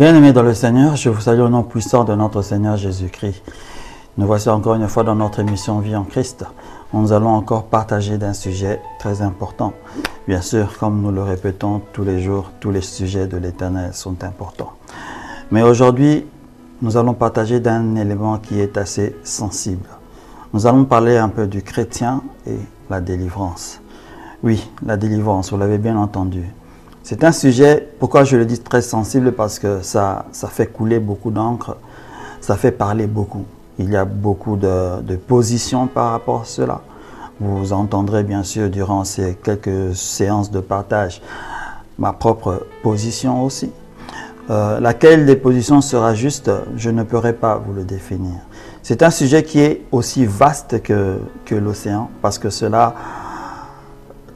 Bien-aimés dans le Seigneur, je vous salue au nom puissant de notre Seigneur Jésus-Christ. Nous voici encore une fois dans notre émission Vie en Christ. Nous allons encore partager d'un sujet très important. Bien sûr, comme nous le répétons tous les jours, tous les sujets de l'Éternel sont importants. Mais aujourd'hui, nous allons partager d'un élément qui est assez sensible. Nous allons parler un peu du chrétien et la délivrance. Oui, la délivrance, vous l'avez bien entendu. C'est un sujet, pourquoi je le dis très sensible, parce que ça fait couler beaucoup d'encre, ça fait parler beaucoup. Il y a beaucoup de positions par rapport à cela. Vous entendrez bien sûr durant ces quelques séances de partage ma propre position aussi. Laquelle des positions sera juste, je ne pourrai pas vous le définir. C'est un sujet qui est aussi vaste que l'océan, parce que cela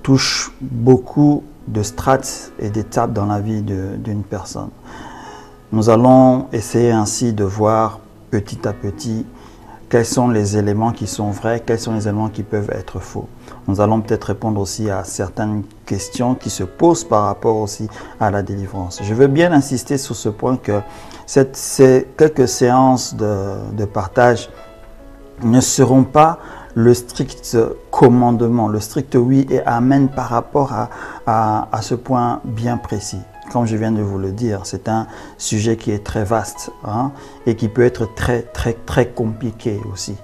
touche beaucoup de strates et d'étapes dans la vie d'une personne. Nous allons essayer ainsi de voir petit à petit quels sont les éléments qui sont vrais, quels sont les éléments qui peuvent être faux. Nous allons peut-être répondre aussi à certaines questions qui se posent par rapport aussi à la délivrance. Je veux bien insister sur ce point que ces quelques séances de partage ne seront pas le strict commandement, le strict oui et amen par rapport à ce point bien précis. Comme je viens de vous le dire, c'est un sujet qui est très vaste et qui peut être très compliqué aussi.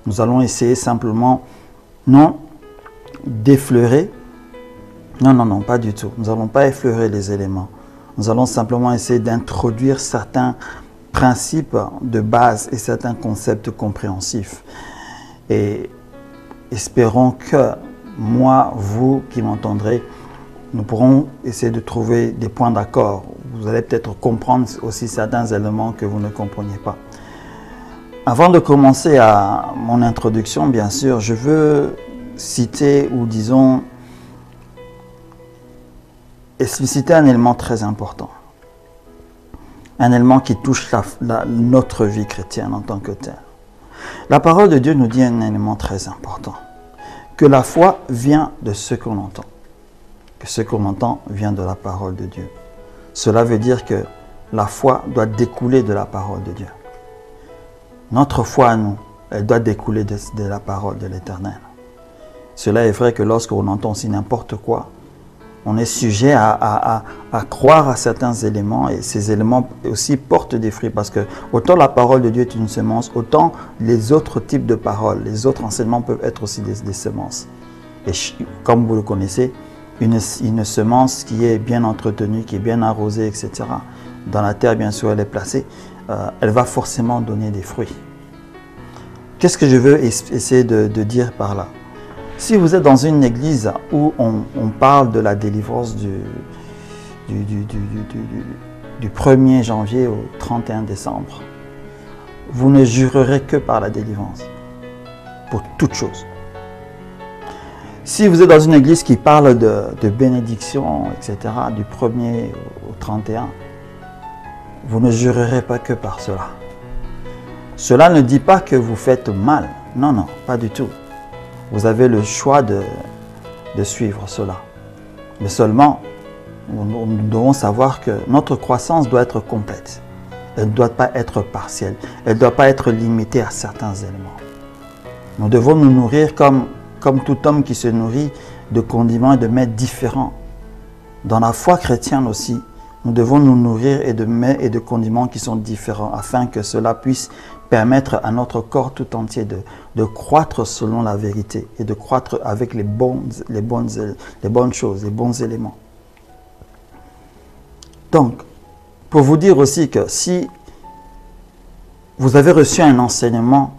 Nous allons essayer simplement, non d'effleurer, non, pas du tout. Nous n'allons pas effleurer les éléments. Nous allons simplement essayer d'introduire certains principes de base et certains concepts compréhensifs. Et espérons que moi, vous qui m'entendrez, nous pourrons essayer de trouver des points d'accord. Vous allez peut-être comprendre aussi certains éléments que vous ne compreniez pas. Avant de commencer à mon introduction, bien sûr, je veux citer ou disons expliciter un élément très important. Un élément qui touche notre vie chrétienne en tant que telle. La parole de Dieu nous dit un élément très important, que la foi vient de ce qu'on entend, que ce qu'on entend vient de la parole de Dieu. Cela veut dire que la foi doit découler de la parole de Dieu. Notre foi à nous, elle doit découler de la parole de l'Éternel. Cela est vrai que lorsqu'on entend aussi n'importe quoi, on est sujet à croire à certains éléments et ces éléments aussi portent des fruits parce que autant la parole de Dieu est une semence, autant les autres types de paroles, les autres enseignements peuvent être aussi des semences. Et comme vous le connaissez, une semence qui est bien entretenue, qui est bien arrosée, etc. Dans la terre, bien sûr, elle est placée, elle va forcément donner des fruits. Qu'est-ce que je veux essayer de dire par là? Si vous êtes dans une église où on parle de la délivrance du 1er janvier au 31 décembre, vous ne jurerez que par la délivrance, pour toute chose. Si vous êtes dans une église qui parle de bénédiction, etc., du 1er au 31, vous ne jurerez pas que par cela. Cela ne dit pas que vous faites mal. Non, pas du tout. Vous avez le choix de suivre cela. Mais seulement, nous devons savoir que notre croissance doit être complète. Elle ne doit pas être partielle. Elle ne doit pas être limitée à certains éléments. Nous devons nous nourrir comme tout homme qui se nourrit de condiments et de mets différents. Dans la foi chrétienne aussi, nous devons nous nourrir et de mets et de condiments qui sont différents afin que cela puisse permettre à notre corps tout entier de croître selon la vérité et de croître avec les bonnes choses, les bons éléments. Donc, pour vous dire aussi que si vous avez reçu un enseignement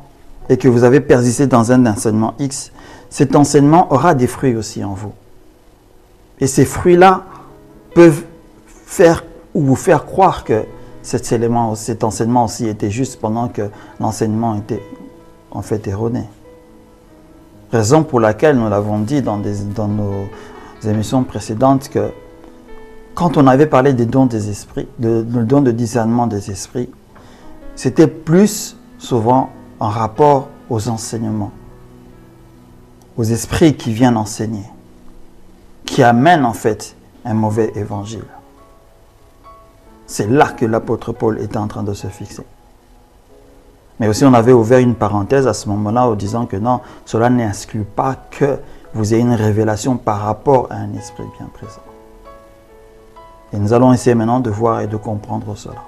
et que vous avez persisté dans un enseignement X, cet enseignement aura des fruits aussi en vous. Et ces fruits-là peuvent vous faire croire que cet enseignement aussi était juste pendant que l'enseignement était en fait erroné. Raison pour laquelle nous l'avons dit dans nos émissions précédentes que quand on avait parlé des dons des esprits, le don de discernement des esprits, c'était plus souvent en rapport aux enseignements, aux esprits qui viennent enseigner, qui amènent en fait un mauvais évangile. C'est là que l'apôtre Paul était en train de se fixer. Mais aussi, on avait ouvert une parenthèse à ce moment-là en disant que non, cela n'exclut pas que vous ayez une révélation par rapport à un esprit bien présent. Et nous allons essayer maintenant de voir et de comprendre cela.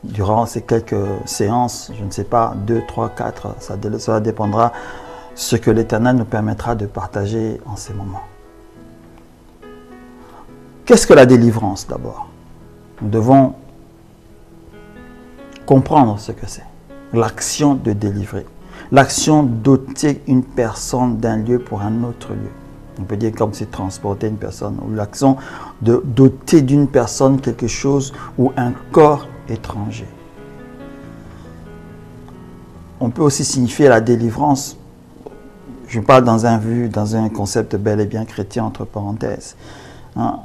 Durant ces quelques séances, je ne sais pas, 2, 3, 4, cela dépendra ce que l'Éternel nous permettra de partager en ces moments. Qu'est-ce que la délivrance d'abord? Nous devons comprendre ce que c'est. L'action de délivrer. L'action d'ôter une personne d'un lieu pour un autre lieu. On peut dire comme c'est transporter une personne. Ou l'action de d'ôter d'une personne quelque chose ou un corps étranger. On peut aussi signifier la délivrance. Je parle dans un concept bel et bien chrétien, entre parenthèses. Hein?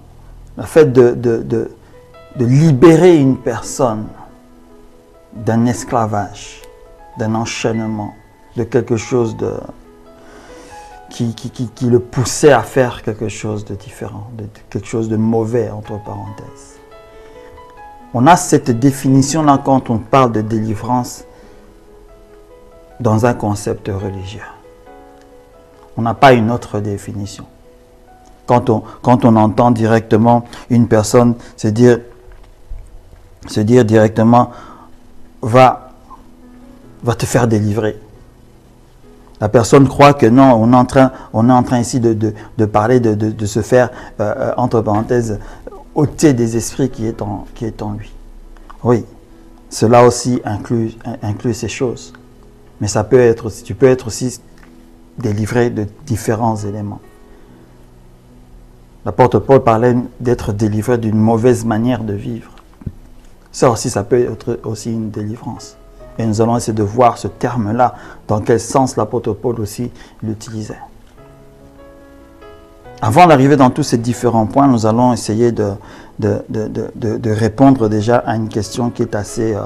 Le fait de libérer une personne d'un esclavage, d'un enchaînement, de quelque chose qui le poussait à faire quelque chose de différent, de quelque chose de mauvais, entre parenthèses. On a cette définition-là quand on parle de délivrance dans un concept religieux. On n'a pas une autre définition. Quand on entend directement une personne se dire directement va te faire délivrer. La personne croit que non, on est en train ici de parler de se faire, entre parenthèses, ôter des esprits qui est en lui. Oui, cela aussi inclut ces choses. Mais tu peux être aussi délivré de différents éléments. L'apôtre Paul parlait d'être délivré d'une mauvaise manière de vivre. Ça aussi, ça peut être aussi une délivrance. Et nous allons essayer de voir ce terme-là, dans quel sens l'apôtre Paul aussi l'utilisait. Avant d'arriver dans tous ces différents points, nous allons essayer de répondre déjà à une question qui est assez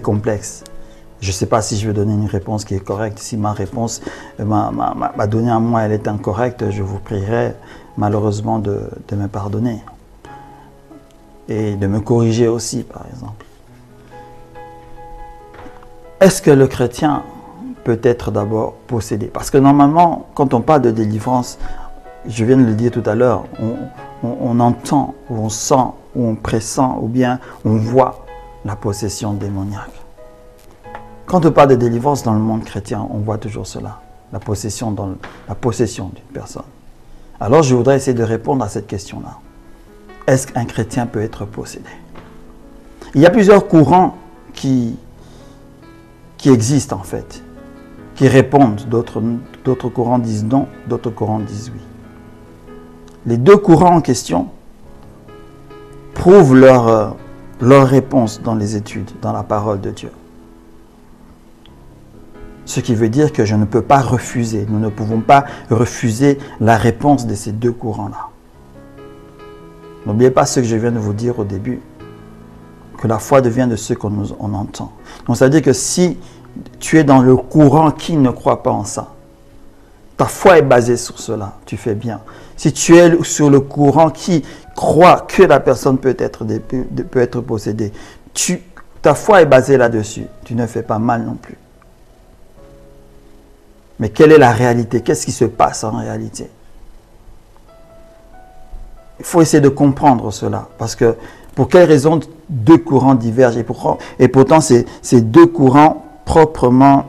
complexe. Je ne sais pas si je vais donner une réponse qui est correcte. Si ma réponse m'a donnée à moi, elle est incorrecte, je vous prierai malheureusement de me pardonner. Et de me corriger aussi, par exemple. Est-ce que le chrétien peut être d'abord possédé? Parce que normalement, quand on parle de délivrance, je viens de le dire tout à l'heure, on entend, ou on sent, ou on pressent, ou bien on voit la possession démoniaque. Quand on parle de délivrance dans le monde chrétien, on voit toujours cela, la possession d'une personne. Alors je voudrais essayer de répondre à cette question-là. Est-ce qu'un chrétien peut être possédé? Il y a plusieurs courants qui existent en fait, qui répondent. D'autres courants disent non, d'autres courants disent oui. Les deux courants en question prouvent leur réponse dans les études, dans la parole de Dieu. Ce qui veut dire que je ne peux pas refuser, nous ne pouvons pas refuser la réponse de ces deux courants-là. N'oubliez pas ce que je viens de vous dire au début, que la foi devient de ce qu'on entend. Donc ça veut dire que si tu es dans le courant qui ne croit pas en ça, ta foi est basée sur cela, tu fais bien. Si tu es sur le courant qui croit que la personne peut être possédée, ta foi est basée là-dessus, tu ne fais pas mal non plus. Mais quelle est la réalité? Qu'est-ce qui se passe en réalité? Il faut essayer de comprendre cela. Parce que pour quelles raisons deux courants divergent? Et pourtant, c'est deux courants proprement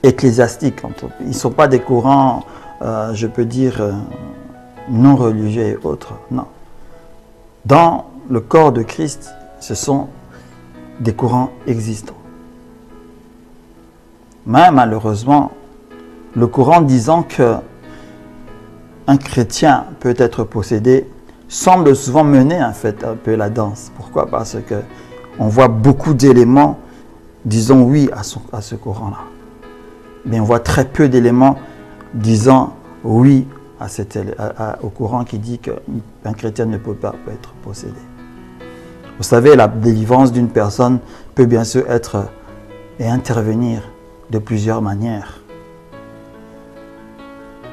ecclésiastiques. Ils ne sont pas des courants, je peux dire, non religieux et autres. Non. Dans le corps de Christ, ce sont des courants existants. Mais malheureusement, le courant disant que un chrétien peut être possédé semble souvent mener en fait un peu la danse. Pourquoi? Parce que on voit beaucoup d'éléments disant oui à ce courant-là. Mais on voit très peu d'éléments disant oui au courant qui dit qu'un chrétien ne peut pas être possédé. Vous savez, la délivrance d'une personne peut bien sûr être et intervenir de plusieurs manières.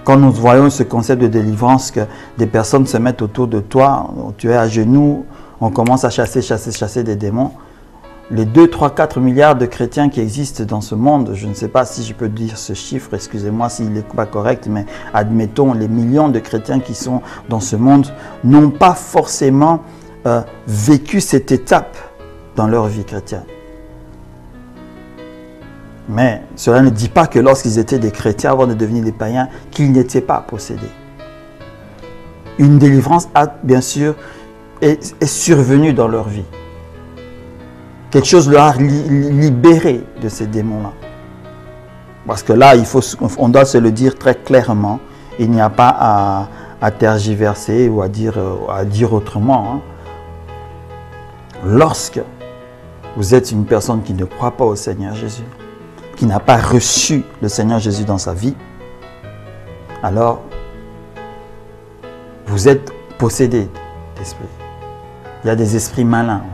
Quand nous voyons ce concept de délivrance, que des personnes se mettent autour de toi, tu es à genoux, on commence à chasser des démons. Les 2, 3, 4 milliards de chrétiens qui existent dans ce monde, je ne sais pas si je peux dire ce chiffre, excusez-moi s'il n'est pas correct, mais admettons, les millions de chrétiens qui sont dans ce monde n'ont pas forcément vécu cette étape dans leur vie chrétienne. Mais cela ne dit pas que lorsqu'ils étaient des chrétiens avant de devenir des païens, qu'ils n'étaient pas possédés. Une délivrance bien sûr est survenue dans leur vie. Quelque chose leur a libéré de ces démons-là. Parce que là, on doit se le dire très clairement. Il n'y a pas à tergiverser ou à dire autrement. Lorsque vous êtes une personne qui ne croit pas au Seigneur Jésus, qui n'a pas reçu le Seigneur Jésus dans sa vie, alors vous êtes possédé d'esprit. Il y a des esprits malins en vous.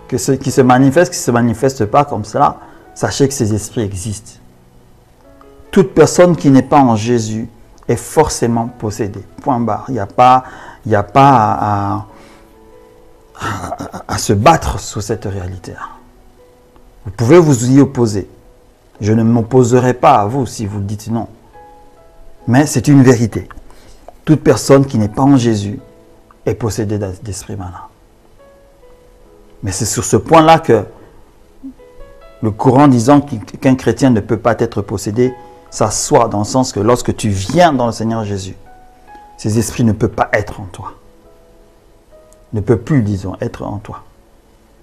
Que ceux qui se manifestent pas comme cela, sachez que ces esprits existent. Toute personne qui n'est pas en Jésus est forcément possédée. Point barre. Il n'y a pas à se battre sur cette réalité-là. Vous pouvez vous y opposer. Je ne m'opposerai pas à vous si vous dites non. Mais c'est une vérité. Toute personne qui n'est pas en Jésus est possédée d'esprits malins. Mais c'est sur ce point-là que le courant disant qu'un chrétien ne peut pas être possédé s'assoit dans le sens que lorsque tu viens dans le Seigneur Jésus, ces esprits ne peuvent pas être en toi. Ne peut plus, disons, être en toi.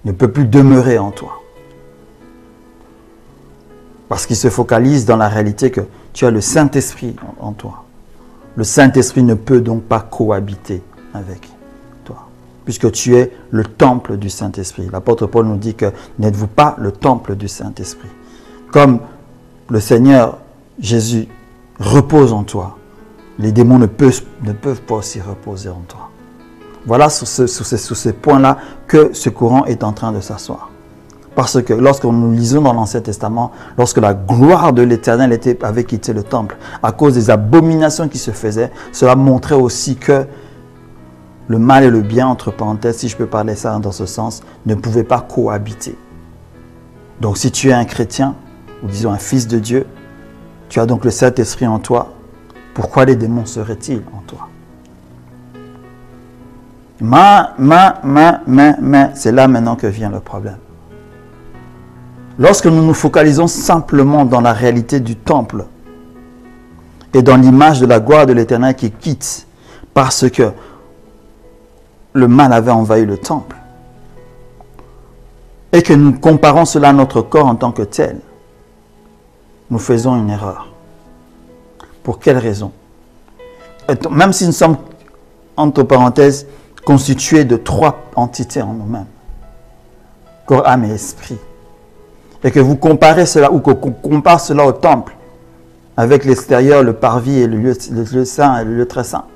Ne peut plus demeurer en toi. Parce qu'il se focalise dans la réalité que tu as le Saint-Esprit en toi. Le Saint-Esprit ne peut donc pas cohabiter avec toi, puisque tu es le temple du Saint-Esprit. L'apôtre Paul nous dit que n'êtes-vous pas le temple du Saint-Esprit? Comme le Seigneur Jésus repose en toi, les démons ne peuvent pas aussi reposer en toi. Voilà sur ces points-là que ce courant est en train de s'asseoir. Parce que lorsque nous lisons dans l'Ancien Testament, lorsque la gloire de l'Éternel avait quitté le temple, à cause des abominations qui se faisaient, cela montrait aussi que le mal et le bien, entre parenthèses, si je peux parler ça dans ce sens, ne pouvaient pas cohabiter. Donc si tu es un chrétien, ou disons un fils de Dieu, tu as donc le Saint-Esprit en toi, pourquoi les démons seraient-ils en toi? Mais, c'est là maintenant que vient le problème. Lorsque nous nous focalisons simplement dans la réalité du temple et dans l'image de la gloire de l'Éternel qui quitte parce que le mal avait envahi le temple et que nous comparons cela à notre corps en tant que tel, nous faisons une erreur. Pour quelle raison? Même si nous sommes, entre parenthèses, constitués de 3 entités en nous-mêmes, corps, âme et esprit, et que vous comparez cela, ou qu'on compare cela au temple, avec l'extérieur, le parvis et le lieu saint et le lieu très saint,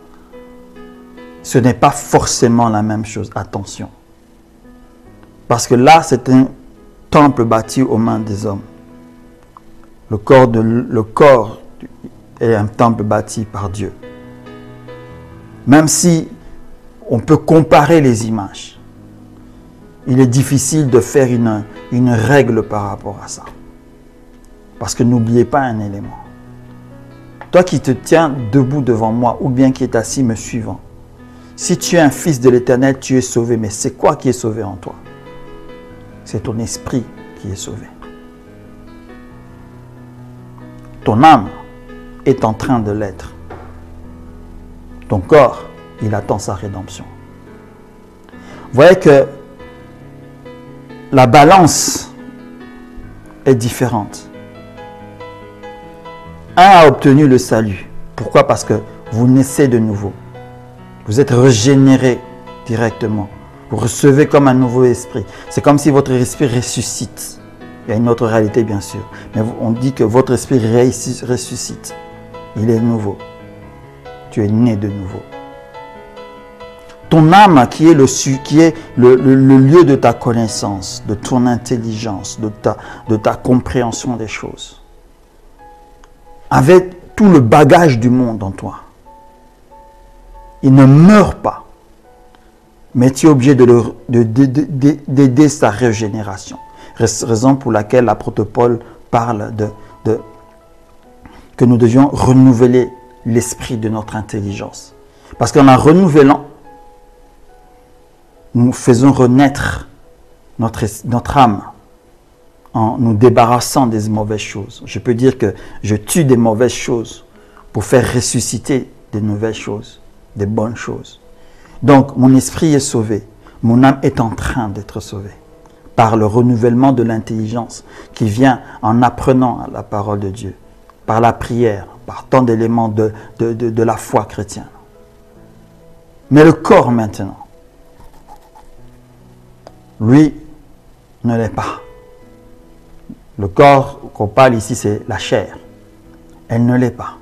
ce n'est pas forcément la même chose. Attention. Parce que là, c'est un temple bâti aux mains des hommes. Le corps est un temple bâti par Dieu. Même si on peut comparer les images, il est difficile de faire une règle par rapport à ça. Parce que n'oubliez pas un élément. Toi qui te tiens debout devant moi, ou bien qui est assis me suivant, si tu es un fils de l'Éternel, tu es sauvé. Mais c'est quoi qui est sauvé en toi? C'est ton esprit qui est sauvé. Ton âme est en train de l'être. Ton corps, il attend sa rédemption. Vous voyez que la balance est différente. Un a obtenu le salut. Pourquoi? Parce que vous naissez de nouveau. Vous êtes régénéré directement. Vous recevez comme un nouveau esprit. C'est comme si votre esprit ressuscite. Il y a une autre réalité bien sûr. Mais on dit que votre esprit ressuscite. Il est nouveau. Tu es né de nouveau. Ton âme qui est le lieu de ta connaissance, de ton intelligence, de ta compréhension des choses, avait tout le bagage du monde en toi. Il ne meurt pas, mais tu es obligé d'aider sa régénération. Raison pour laquelle l'apôtre Paul parle que nous devions renouveler l'esprit de notre intelligence. Parce qu'en la renouvelant, nous faisons renaître notre âme en nous débarrassant des mauvaises choses. Je peux dire que je tue des mauvaises choses pour faire ressusciter des nouvelles choses, des bonnes choses. Donc, mon esprit est sauvé. Mon âme est en train d'être sauvée par le renouvellement de l'intelligence qui vient en apprenant la parole de Dieu, par la prière, par tant d'éléments de la foi chrétienne. Mais le corps maintenant, lui, ne l'est pas. Le corps qu'on parle ici, c'est la chair. Elle ne l'est pas.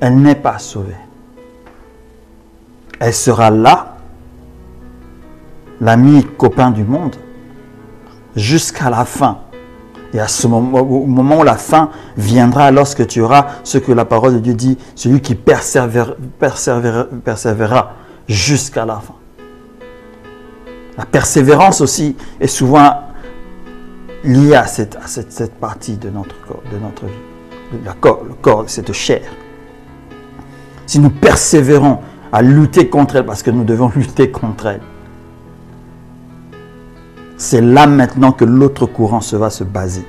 Elle n'est pas sauvée. Elle sera là, l'ami copain du monde, jusqu'à la fin. Et à ce moment, au moment où la fin viendra, lorsque tu auras ce que la parole de Dieu dit, celui qui persévérera jusqu'à la fin. La persévérance aussi est souvent liée à cette partie de notre corps, de notre vie. Le corps, cette chair. Si nous persévérons à lutter contre elle, parce que nous devons lutter contre elle, c'est là maintenant que l'autre courant va se baser.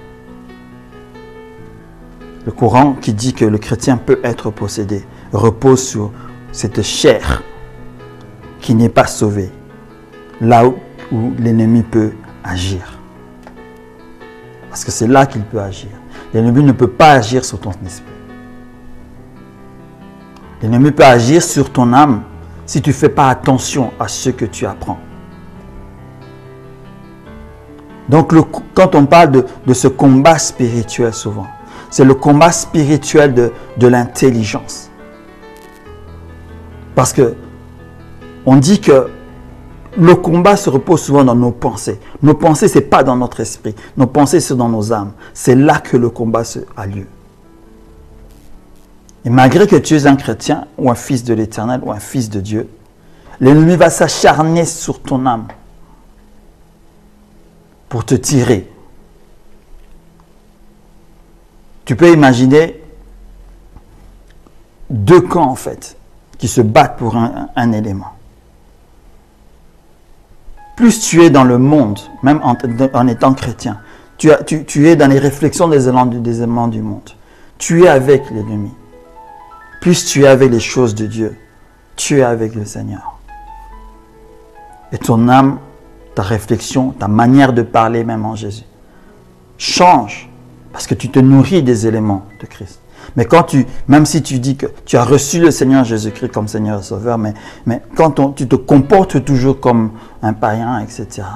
Le courant qui dit que le chrétien peut être possédé repose sur cette chair qui n'est pas sauvée, là où l'ennemi peut agir. Parce que c'est là qu'il peut agir. L'ennemi ne peut pas agir sur ton esprit. L'ennemi peut agir sur ton âme si tu ne fais pas attention à ce que tu apprends. Donc, quand on parle de ce combat spirituel souvent, c'est le combat spirituel de l'intelligence. Parce que on dit que le combat se repose souvent dans nos pensées. Nos pensées, ce n'est pas dans notre esprit. Nos pensées, c'est dans nos âmes. C'est là que le combat a lieu. Et malgré que tu es un chrétien ou un fils de l'Éternel ou un fils de Dieu, l'ennemi va s'acharner sur ton âme pour te tirer. Tu peux imaginer deux camps en fait qui se battent pour un élément. Plus tu es dans le monde, même en étant chrétien, tu es dans les réflexions des éléments du monde. Tu es avec l'ennemi. Plus tu es avec les choses de Dieu, tu es avec le Seigneur. Et ton âme, ta réflexion, ta manière de parler même en Jésus change parce que tu te nourris des éléments de Christ. Mais même si tu dis que tu as reçu le Seigneur Jésus-Christ comme Seigneur et Sauveur, mais quand tu te comportes toujours comme un païen, etc.,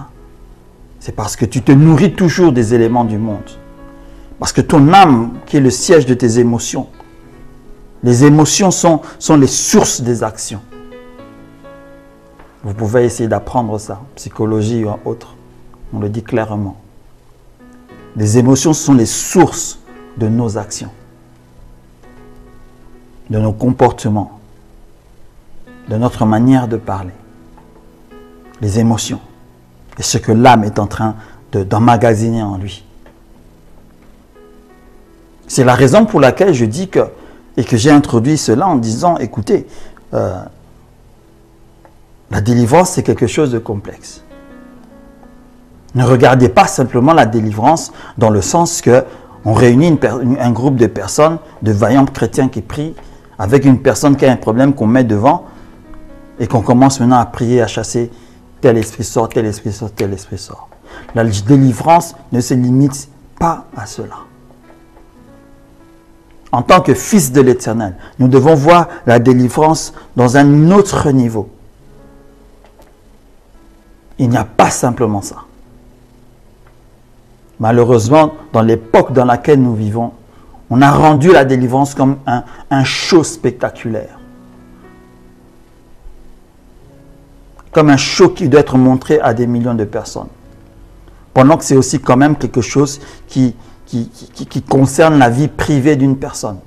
c'est parce que tu te nourris toujours des éléments du monde. Parce que ton âme, qui est le siège de tes émotions, les émotions sont les sources des actions. Vous pouvez essayer d'apprendre ça, psychologie ou autre. On le dit clairement. Les émotions sont les sources de nos actions, de nos comportements, de notre manière de parler. Les émotions. Et ce que l'âme est en train d'emmagasiner en lui. C'est la raison pour laquelle je dis que j'ai introduit cela en disant, écoutez, la délivrance, c'est quelque chose de complexe. Ne regardez pas simplement la délivrance dans le sens que on réunit un groupe de personnes, de vaillants chrétiens qui prient, avec une personne qui a un problème qu'on met devant et qu'on commence maintenant à prier, à chasser tel esprit sort, tel esprit sort, tel esprit sort. La délivrance ne se limite pas à cela. En tant que fils de l'Éternel, nous devons voir la délivrance dans un autre niveau. Il n'y a pas simplement ça. Malheureusement, dans l'époque dans laquelle nous vivons, on a rendu la délivrance comme un show spectaculaire. Comme un show qui doit être montré à des millions de personnes. Pendant que c'est aussi quand même quelque chose qui concerne la vie privée d'une personne.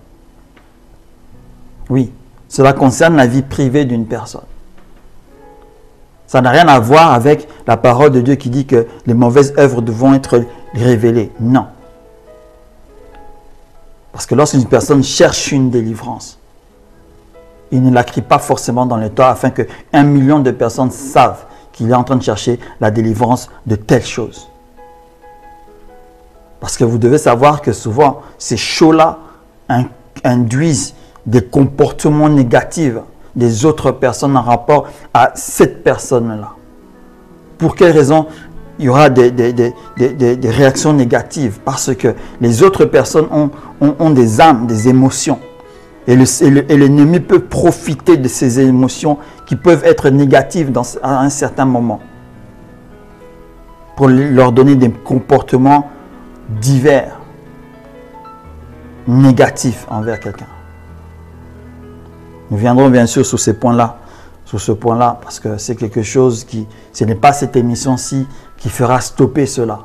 Oui, cela concerne la vie privée d'une personne. Ça n'a rien à voir avec la parole de Dieu qui dit que les mauvaises œuvres devront être révélées. Non. Parce que lorsqu'une personne cherche une délivrance, il ne la crie pas forcément dans les toits afin que 1 million de personnes savent qu'il est en train de chercher la délivrance de telle chose. Parce que vous devez savoir que souvent, ces shows-là induisent des comportements négatifs des autres personnes en rapport à cette personne-là. Pour quelle raison il y aura des réactions négatives? Parce que les autres personnes ont des âmes, des émotions. Et l'ennemi peut profiter de ces émotions qui peuvent être négatives à un certain moment pour leur donner des comportements divers, négatifs envers quelqu'un. Nous viendrons bien sûr sur ce point-là, parce que c'est quelque chose ce n'est pas cette émission-ci qui fera stopper cela.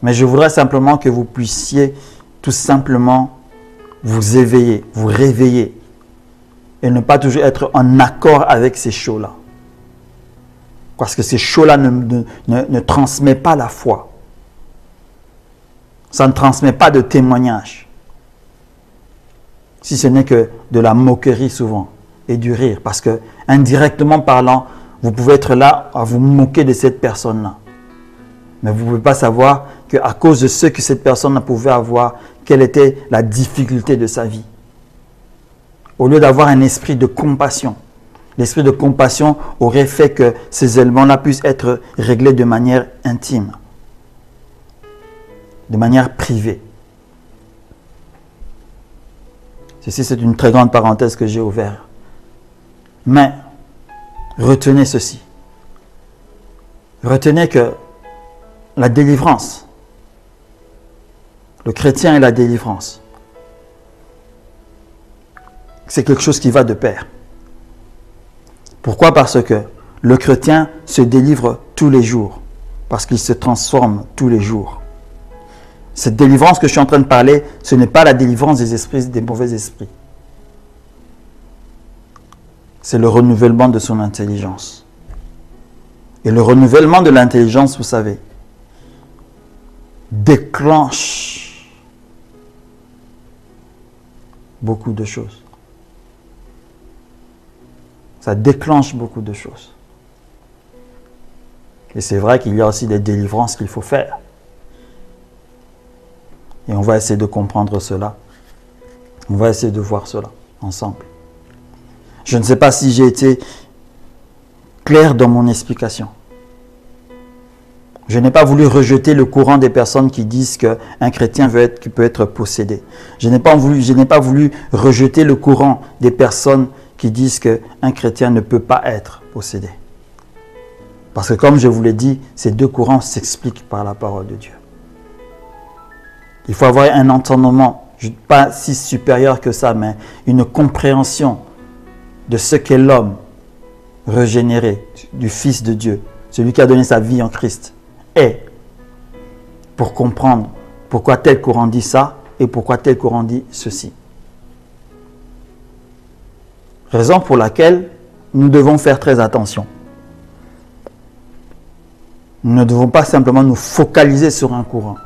Mais je voudrais simplement que vous puissiez tout simplement vous éveiller, vous réveiller et ne pas toujours être en accord avec ces choses-là. Parce que ces choses-là ne transmettent pas la foi. Ça ne transmet pas de témoignage. Si ce n'est que de la moquerie souvent et du rire. Parce que indirectement parlant, vous pouvez être là à vous moquer de cette personne-là. Mais vous ne pouvez pas savoir qu'à cause de ce que cette personne pouvait avoir, quelle était la difficulté de sa vie. Au lieu d'avoir un esprit de compassion, l'esprit de compassion aurait fait que ces éléments-là puissent être réglés de manière intime, de manière privée. Ceci, c'est une très grande parenthèse que j'ai ouverte. Mais, retenez ceci. Retenez que la délivrance, le chrétien et la délivrance, c'est quelque chose qui va de pair. Pourquoi? Parce que le chrétien se délivre tous les jours, parce qu'il se transforme tous les jours. Cette délivrance que je suis en train de parler, ce n'est pas la délivrance des esprits, des mauvais esprits. C'est le renouvellement de son intelligence. Et le renouvellement de l'intelligence, vous savez, déclenche beaucoup de choses. Ça déclenche beaucoup de choses. Et c'est vrai qu'il y a aussi des délivrances qu'il faut faire. Et on va essayer de comprendre cela. On va essayer de voir cela ensemble. Je ne sais pas si j'ai été clair dans mon explication. Je n'ai pas voulu rejeter le courant des personnes qui disent qu'un chrétien peut être possédé. Je n'ai pas voulu rejeter le courant des personnes qui disent qu'un chrétien ne peut pas être possédé. Parce que comme je vous l'ai dit, ces deux courants s'expliquent par la parole de Dieu. Il faut avoir un entendement, pas si supérieur que ça, mais une compréhension de ce qu'est l'homme régénéré, du Fils de Dieu, celui qui a donné sa vie en Christ, est, pour comprendre pourquoi tel courant dit ça et pourquoi tel courant dit ceci. Raison pour laquelle nous devons faire très attention. Nous ne devons pas simplement nous focaliser sur un courant.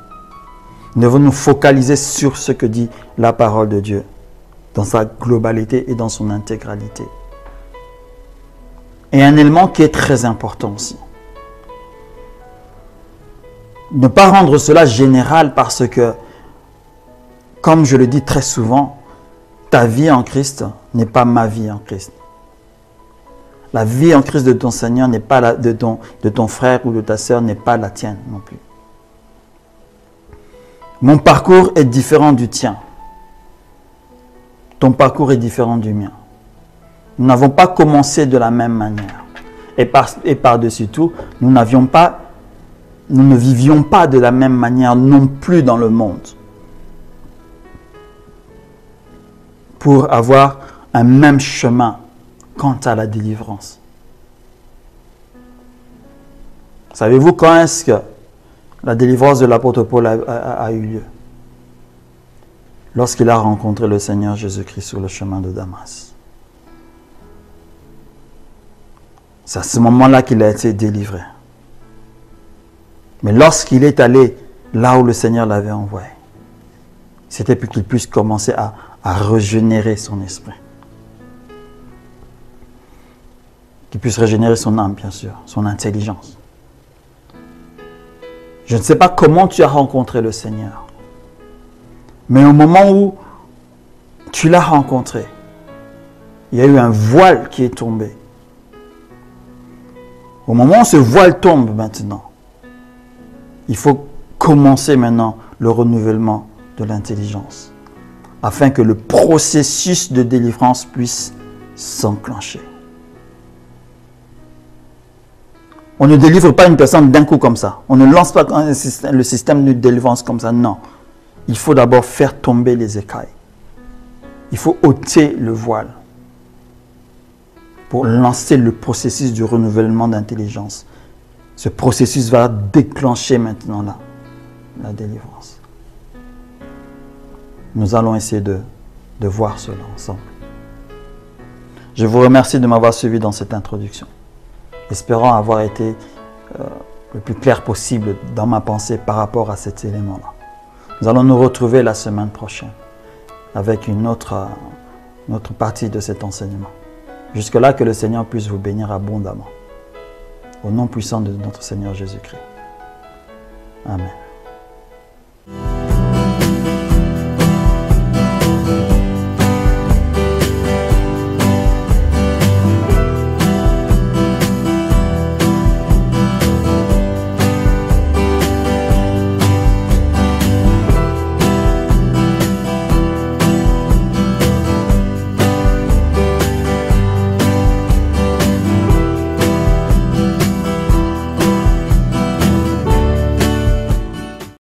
Nous devons nous focaliser sur ce que dit la parole de Dieu, dans sa globalité et dans son intégralité. Et un élément qui est très important aussi. Ne pas rendre cela général parce que, comme je le dis très souvent, ta vie en Christ n'est pas ma vie en Christ. La vie en Christ de ton Seigneur n'est pas de ton frère ou de ta sœur n'est pas la tienne non plus. Mon parcours est différent du tien. Ton parcours est différent du mien. Nous n'avons pas commencé de la même manière. Et par-dessus tout, nous ne vivions pas de la même manière non plus dans le monde. Pour avoir un même chemin quant à la délivrance. Savez-vous quand est-ce que la délivrance de l'apôtre Paul a eu lieu? lorsqu'il a rencontré le Seigneur Jésus-Christ sur le chemin de Damas. C'est à ce moment-là qu'il a été délivré. Mais lorsqu'il est allé là où le Seigneur l'avait envoyé, c'était pour qu'il puisse commencer à régénérer son esprit. Qu'il puisse régénérer son âme, bien sûr, son intelligence. Je ne sais pas comment tu as rencontré le Seigneur, mais au moment où tu l'as rencontré, il y a eu un voile qui est tombé. Au moment où ce voile tombe maintenant, il faut commencer maintenant le renouvellement de l'intelligence, afin que le processus de délivrance puisse s'enclencher. On ne délivre pas une personne d'un coup comme ça. On ne lance pas le système de délivrance comme ça, non. Il faut d'abord faire tomber les écailles. Il faut ôter le voile pour lancer le processus du renouvellement d'intelligence. Ce processus va déclencher maintenant la délivrance. Nous allons essayer de voir cela ensemble. Je vous remercie de m'avoir suivi dans cette introduction. Espérant avoir été le plus clair possible dans ma pensée par rapport à cet élément-là. Nous allons nous retrouver la semaine prochaine avec une autre partie de cet enseignement. Jusque-là, que le Seigneur puisse vous bénir abondamment. Au nom puissant de notre Seigneur Jésus-Christ. Amen.